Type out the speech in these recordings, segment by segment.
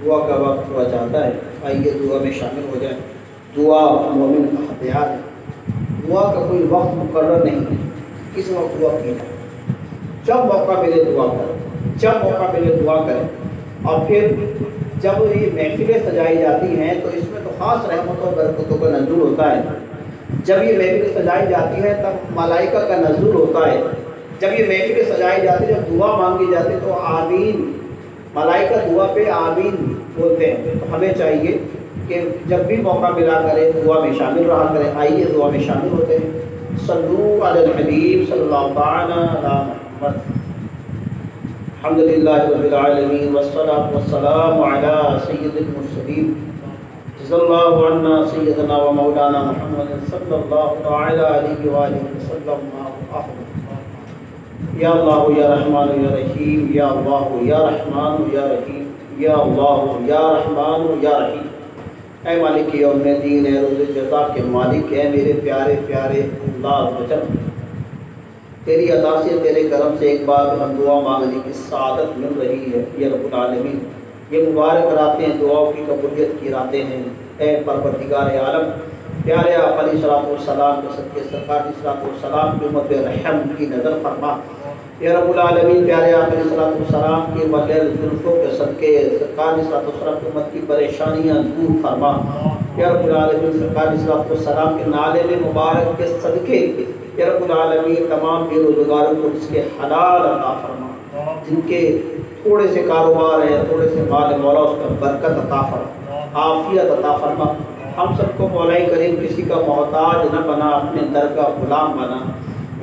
دعا کا وقت ہوا چاہتا ہے، آئیے دعا میں شامل ہو جائیں۔ دعا مومن کا ہتھیار ہے۔ دعا کا کوئی وقت مقرر نہیں ہے، کس وقت دعا کی جائے، جب موقع ملے دعا کریں، جب موقع ملے دعا کریں۔ اور پھر جب یہ محفلیں سجائی جاتی ہیں تو اس میں تو خاص رحمتوں اور برکتوں کا نزول ہوتا ہے۔ جب یہ محفلیں سجائی جاتی ہیں تب ملائکہ کا نزول ہوتا ہے۔ جب یہ محفلیں سجائی جاتی ہیں، جب دعا مانگی جاتی ہے تو آمین، ملائکہ دعا پہ آمین بولتے ہیں۔ تو ہمیں چاہیے کہ جب بھی موقع ملا کرے دعا میں شامل رہا کریں۔ آئیے دعا میں شامل ہوتے ہیں۔ صلو علی الحبیب صلی اللہ تعالی علی محمد۔ الحمدللہ رب العالمین والصلاة والسلام علی سید المرسلین، جزا اللہ عنا سیدنا و مولانا محمد صلی اللہ تعالی علیہ وآلہ وسلم۔ یا اللہ یا رحمان یا رحیم، یا اللہ یا رحمان یا رحیم، یا اللہ یا رحمان یا رحیم۔ اے مالک یوم الدین، اے روز جزا کے مالک، اے میرے پیارے پیارے اللہ وجل، تیری عطا سے تیرے کرم سے ایک بار ہم دعا مانگنے کی سعادت مل رہی ہے یا رب العالمین۔ یہ مبارک راتیں دعاؤں کی قبولیت کی راتیں ہیں۔ اے پروردگار عالم، پیارے آقا علیہ الصلوۃ والسلام کے صدقے سرکار علیہ الصلوۃ والسلام کی امت رحم کی نظر فرما یا رب العالمین۔ پیارے آقا علیہ الصلوۃ والسلام کی بغیر زلفوں کے صدقے سرکار علیہ الصلوۃ والسلام کی امت کی پریشانیاں دور فرما یا رب العالمین۔ سرکار علیہ الصلوۃ والسلام کے نالے میں مبارک کے صدقے یا رب العالمین تمام بے روزگاروں کو اس کے حلال عطا فرما، جن کے تھوڑے سے کاروبار ہیں، تھوڑے سے مال، مولا اس کا برکت عطا فرما، عافیت عطا فرما۔ ہم سب کو مولا کریم کسی کا محتاج نہ بنا، اپنے در کا غلام بنا۔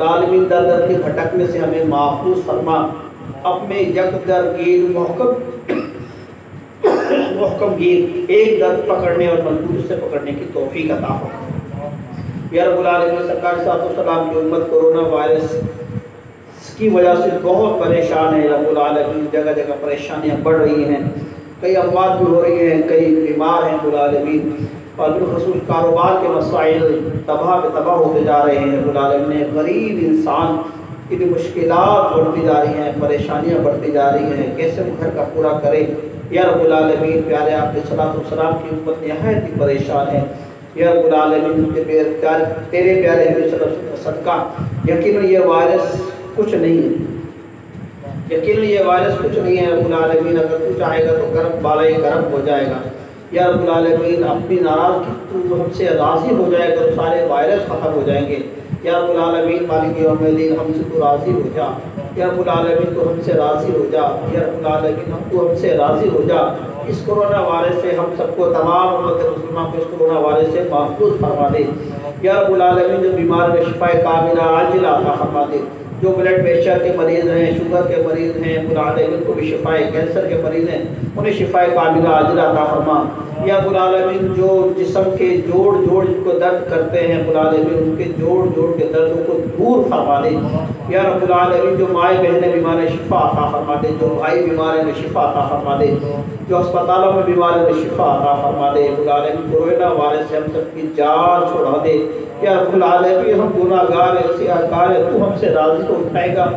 عالمین در در کے بھٹکنے سے ہمیں محفوظ فرما، اپنے یک در گیر محکم گیر ایک در پکڑنے اور مضبوط سے پکڑنے کی توفیق عطا فرما یا رب العالمین۔ سرکار صلی اللہ علیہ وسلم کی امت کورونا وائرس کی وجہ سے بہت پریشان ہے رب العالمین، جگہ جگہ پریشانیاں بڑھ رہی ہیں، کئی اموات بھی ہو رہی ہیں، کئی بیمار ہیں رب العالمین، اور بالخصوص کاروبار کے مسائل تباہ پہ تباہ ہوتے جا رہے ہیں رب العالمین۔ غریب انسان کی مشکلات بڑھتی جا رہی ہیں، پریشانیاں بڑھتی جا رہی ہیں، کیسے وہ گھر کا پورا کرے یا رب العالمین۔ پیارے آپ کے صلی اللہ علیہ وسلم کی امت نہایت ہی پریشان ہے یا رب العالمین، تیرے پیارے صدقہ یقیناً یہ وائرس کچھ نہیں ہے، یقیناً یہ وائرس کچھ نہیں ہے رب العالمین۔ اگر تو چاہے گا تو کرم بالائے کرم ہو جائے گا یا رب العالمین۔ اپنی ناراضگی تو ہم سے راضی ہو جائے گا تو سارے وائرس ختم ہو جائیں گے یا رب العالمین۔ مالک یوم الدین، ہم سے تو راضی ہو جا یا رب العالمین، تو ہم سے راضی ہو جا یا رب العالمین، تو ہم سے راضی ہو جا۔ اس کورونا وائرس سے ہم سب کو، تمام امت مسلمان کو اس کورونا وائرس سے محفوظ فرما دے یا رب العالمین۔ جو بیمار میں شفا کاملہ عاجلہ عطا فرما دے، جو بلڈ پریشر کے مریض ہیں، شوگر کے مریض ہیں رب العالمین کو بھی شفا، کینسر کے مریض ہیں انہیں شفا کاملہ عاجلہ عطا فرما یا رب العالمین۔ جو جسم کے جوڑ کو درد کرتے ہیں رب العالمین، ان کے جوڑ کے دردوں کو دور فرما دے یا رب العالمین۔ جو مائیں بہنیں بیمار ہیں شفا عطا فرما دے، جو بھائی بیمار ہیں شفا عطا فرما دے، جو اسپتالوں میں بیمار ہیں شفا عطا فرما دے رب العالمین۔ کورونا وائرس سے ہم سب کی جان چھڑا دے یا رب العالمین۔ ہم گناہ گار ہیں، سیاہکار ہیں، تو ہم سے راضی ہو اٹھائے گا،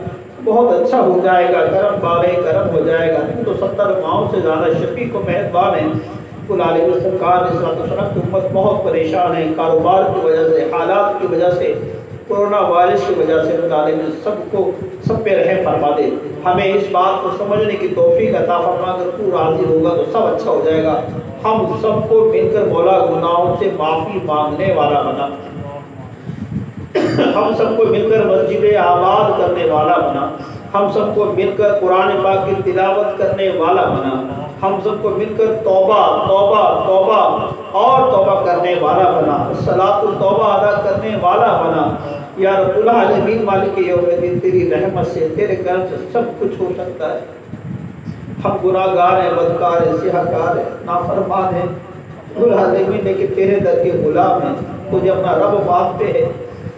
بہت اچھا ہو جائے گا، کرم بالے کرم ہو جائے گا۔ تو 70 ماہوں سے زیادہ شفیق و مہربان ہیں رب العالمین۔ سرکار علیہ الصلوۃ کی امت بہت پریشان ہے، کاروبار کی وجہ سے، حالات کی وجہ سے، کورونا وائرس کی وجہ سے رب العالمین۔ سب پہ رحم فرما دے، ہمیں اس بات کو سمجھنے کی توفیق عطا فرما، اگر تو راضی ہوگا تو سب اچھا ہو جائے گا۔ ہم سب کو مل کر مولا گناہوں سے معافی مانگنے والا بنا، ہم سب کو مل کر مسجد آباد کرنے والا بنا، ہم سب کو مل کر قرآن پاک کی تلاوت کرنے والا بنا، ہم سب کو مل کر توبہ توبہ توبہ اور توبہ کرنے والا بنا، صلاۃ التوبہ ادا کرنے والا بنا یا رب العالمین۔ مالک یوم الدین، تیری رحمت سے، تیرے کرم سے سب کچھ ہو سکتا ہے۔ ہم گناہ گار ہیں، بدکار ہیں، سیاہکار ہیں، نافرمان ہیں رب العالمین، لیکن تیرے در کے غلام ہیں، تجھے اپنا رب مانتے ہیں،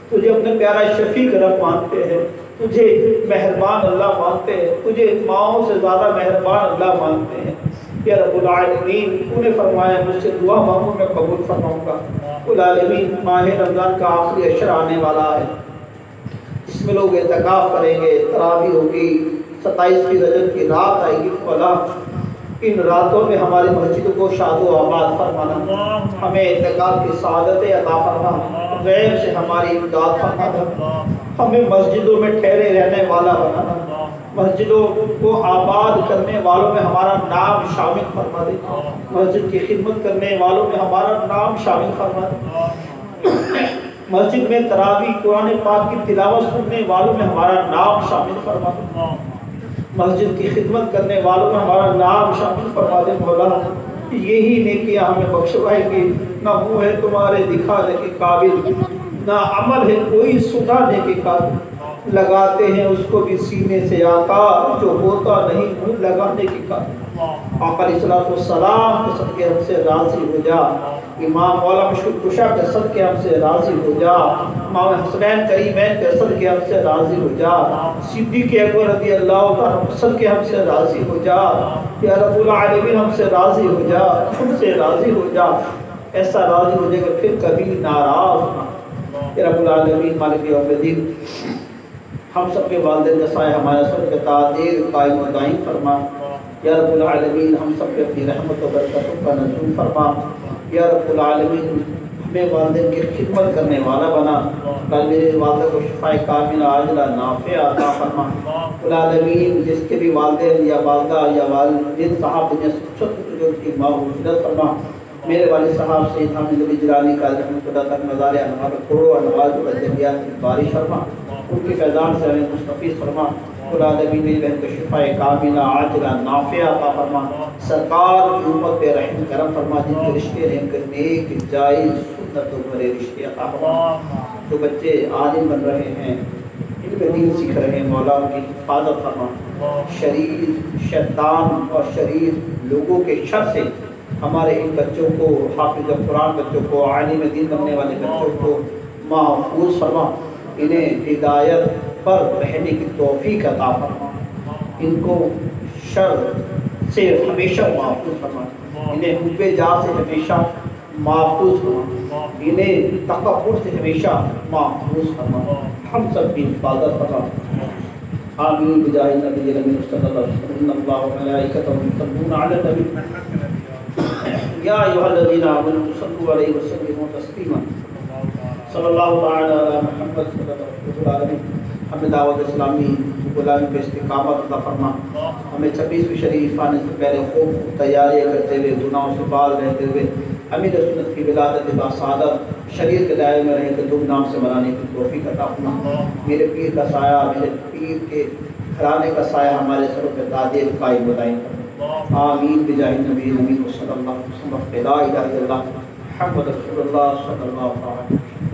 تجھے اپنے پیارا شفیق رب مانتے ہیں، تجھے مہربان اللہ مانتے ہیں، تجھے ماؤں سے زیادہ مہربان اللہ مانتے ہیں یا رب العالمین۔ تو نے فرمایا مجھ سے دعا مانگو میں قبول فرماؤں گا رب العالمین۔ ماہ رمضان کا آخری عشر آنے والا ہے، اس میں لوگ اعتکاف کریں گے، تراویح ہوگی، 27 رجب کی رات آئے گی، ان راتوں میں ہماری مسجد کو شاد و آباد فرمانا، ہمیں اعتکاف کی سعادت عطا فرما، غیب سے ہماری امداد فرمانا، ہمیں مسجدوں میں ٹھہرے رہنے والا بنانا، مسجدوں کو آباد کرنے والوں میں ہمارا نام شامل فرما دے، مسجد کی خدمت کرنے والوں میں ہمارا نام شامل فرما دے، مسجد میں تراویح قرآن پاک کی تلاوت سننے والوں میں ہمارا نام شامل فرما دے، مسجد کی خدمت کرنے والوں میں ہمارا نام شامل فرما دے مولا۔ یہی نیکیاں ہمیں بخشوائے گی، نہ منہ ہے تمہارے دکھانے کے قابل، نہ عمل ہے کوئی سنانے کے قابل، لگاتے ہیں اس کو بھی سینے سے آقا جو ہوتا نہیں منہ لگانے کے قابل۔ آقا علیہ السلام کے صدقے ہم سے راضی ہو جا، امام مولا مشکل کشا کے صدقے ہم سے راضی ہو جا، امام حسنین کریمین کے صدقے ہم سے راضی ہو جا، صدیق اکبر رضی اللہ عنہ کے صدقے ہم سے راضی ہو جا، یا رب العالمین ہم سے راضی ہو جا، ہم سے راضی ہو جا، ایسا راضی ہو جائے کہ پھر کبھی ناراض نہ۔ یا رب العالمین مالک یوم الدین ہم سب کے والدین کا سایہ ہمارے سر پہ تعدیر قائم و دائم فرما۔ یا رب العالمین ہم سب پہ اپنی رحمت و برکتوں کا نزول فرما۔ یا رب العالمین ہمیں والدین کی خدمت کرنے والا بنا، کل میرے والدہ کو شفاء کاملہ عاجلہ نافع عطا فرما۔ العالمین جس کے بھی والدین یا والدہ یا والدین صاحب دنیا سے جو کی ماں مغفرت فرما۔ میرے والد صاحب سید حامد علی جیلانی کا رحمت خدا تک مزار انوار کروڑوں انوار و جلیات کی بارش فرما، ان کی فیضان سے ہمیں مستفیض فرما۔ العالمین میری بہن کو شفاء کاملہ عاجلہ نافع عطا فرما۔ سرکار کی امت پہ رحم کرم فرما، جن کے رشتے ہیں ان کے نیک جائز سنت و بڑے رشتے عطا فرما۔ جو بچے عالم بن رہے ہیں، ان میں دین سیکھ رہے ہیں، مولا ان کی حفاظت فرما۔ شریر شیطان اور شریر لوگوں کے شر سے ہمارے ان بچوں کو، حافظ قرآن بچوں کو، عالم دین بننے والے بچوں کو محفوظ فرما، انہیں ہدایت پر رہنے کی توفیق عطا فرما، ان کو شر سے ہمیشہ محفوظ فرما، انہیں حب جاہ سے ہمیشہ محفوظ فرما، انہیں تکبر سے ہمیشہ محفوظ فرما، ہم سب کی حفاظت فرما۔ آمین بجاہ النبی الامین صلی اللہ علیہ وسلم۔ ان اللہ و ملائکتہ یصلون علی النبی یا ایھا الذین آمنوا صلوا علیہ وسلموا تسلیما۔ صلی اللہ تعالی علی محمد صلی اللہ علیہ وسلم۔ ہمیں دعوت اسلامی غلامی پہ استقامت عطا فرما، ہمیں 26ویں شریف آنے سے پہلے خوب تیاریاں کرتے ہوئے، گناہوں سے باز رہتے ہوئے، امیر سنت کی ولادت باسعادت شریعت کے دائرے میں رہے کے دھوم دھام سے منانے کی توفیق عطا فرما۔ میرے پیر کا سایہ، میرے پیر کے گھرانے کا سایہ ہمارے سروں پہ دائر قائم و دائم فرما۔ آمین بجاہ النبی الامین صلی اللہ علیہ وسلم۔ لا الہ الا اللہ محمد رسول اللہ صلی اللہ علیہ وسلم۔